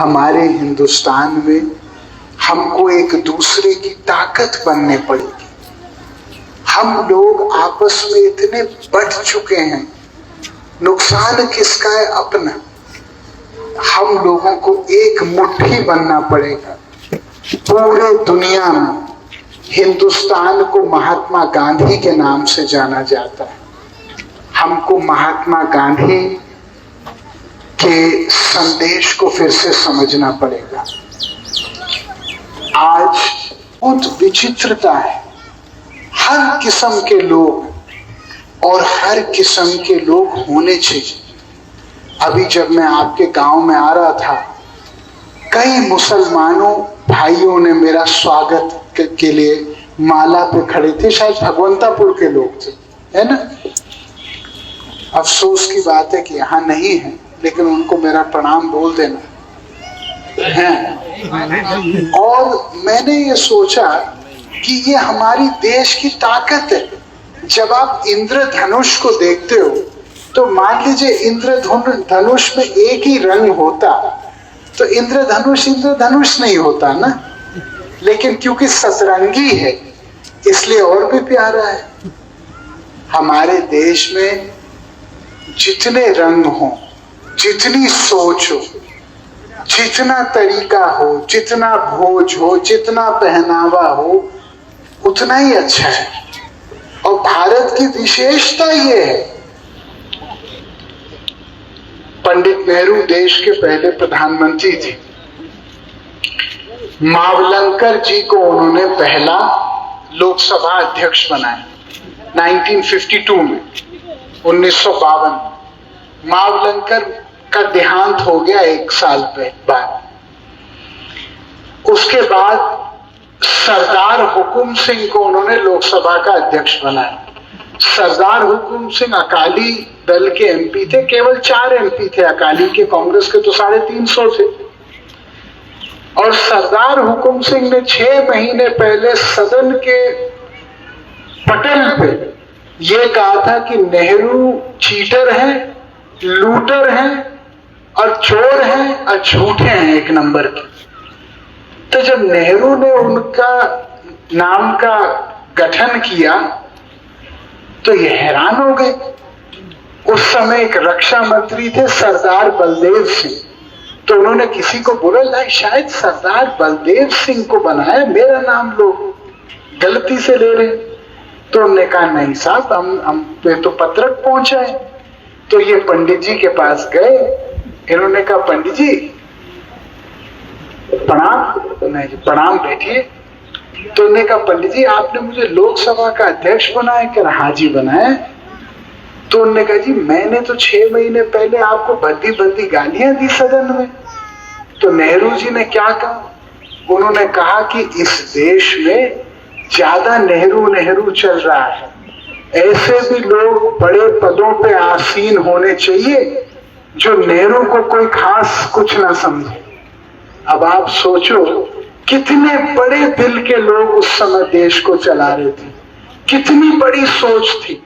हमारे हिंदुस्तान में हमको एक दूसरे की ताकत बनने पड़ेगी। हम लोग आपस में इतने बढ़ चुके हैं, नुकसान किसका है? अपना। हम लोगों को एक मुट्ठी बनना पड़ेगा। पूरे दुनिया में हिंदुस्तान को महात्मा गांधी के नाम से जाना जाता है। हमको महात्मा गांधी के संदेश को फिर से समझना पड़ेगा। आज बहुत विचित्रता है, हर किस्म के लोग और हर किस्म के लोग होने चाहिए। अभी जब मैं आपके गांव में आ रहा था, कई मुसलमानों भाइयों ने मेरा स्वागत के लिए माला पे खड़े थे। शायद भगवंतापुर के लोग थे, है ना। अफसोस की बात है कि यहाँ नहीं है, लेकिन उनको मेरा प्रणाम बोल देना है। और मैंने ये सोचा कि ये हमारी देश की ताकत है। जब आप इंद्रधनुष को देखते हो तो मान लीजिए इंद्रधनुष में एक ही रंग होता तो इंद्रधनुष नहीं होता ना, लेकिन क्योंकि सतरंगी है इसलिए और भी प्यारा है। हमारे देश में जितने रंग हो, जितनी सोच हो, जितना तरीका हो, जितना भोज हो, जितना पहनावा हो, उतना ही अच्छा है। और भारत की विशेषता ये है, पंडित नेहरू देश के पहले प्रधानमंत्री थे। मावलंकर जी को उन्होंने पहला लोकसभा अध्यक्ष बनाया 1952 में, 1952। मावलंकर का देहांत हो गया एक साल बाद। उसके बाद सरदार हुकुम सिंह को उन्होंने लोकसभा का अध्यक्ष बनाया। सरदार हुकुम सिंह अकाली दल के एमपी थे, केवल 4 एमपी थे अकाली के, कांग्रेस के तो 350 थे। और सरदार हुकुम सिंह ने 6 महीने पहले सदन के पटल पे ये कहा था कि नेहरू चीटर हैं, लूटर हैं और चोर हैं और झूठे हैं एक नंबर के। तो जब नेहरू ने उनका नाम का गठन किया तो ये हैरान हो गए। उस समय एक रक्षा मंत्री थे सरदार बलदेव सिंह, तो उन्होंने किसी को बोला शायद सरदार बलदेव सिंह को बनाया, मेरा नाम लोग गलती से ले रहे। तो उन्होंने कहा नहीं साहब, हम पे तो पत्रक पहुंचा है। तो ये पंडित जी के पास गए, इन्होंने कहा पंडित जी प्रणाम। नहीं जी प्रणाम, बैठिए। तो उन्होंने कहा पंडित जी आपने मुझे लोकसभा का अध्यक्ष बनाया? कह रहा हाँ जी बनाया। तो उन्होंने कहा जी मैंने तो 6 महीने पहले आपको भद्दी गालियां दी सदन में। तो नेहरू जी ने क्या कहा? उन्होंने कहा कि इस देश में ज्यादा नेहरू चल रहा है, ऐसे भी लोग बड़े पदों पे आसीन होने चाहिए जो नेहरू को कोई खास कुछ ना समझे। अब आप सोचो कितने बड़े दिल के लोग उस समय देश को चला रहे थे, कितनी बड़ी सोच थी।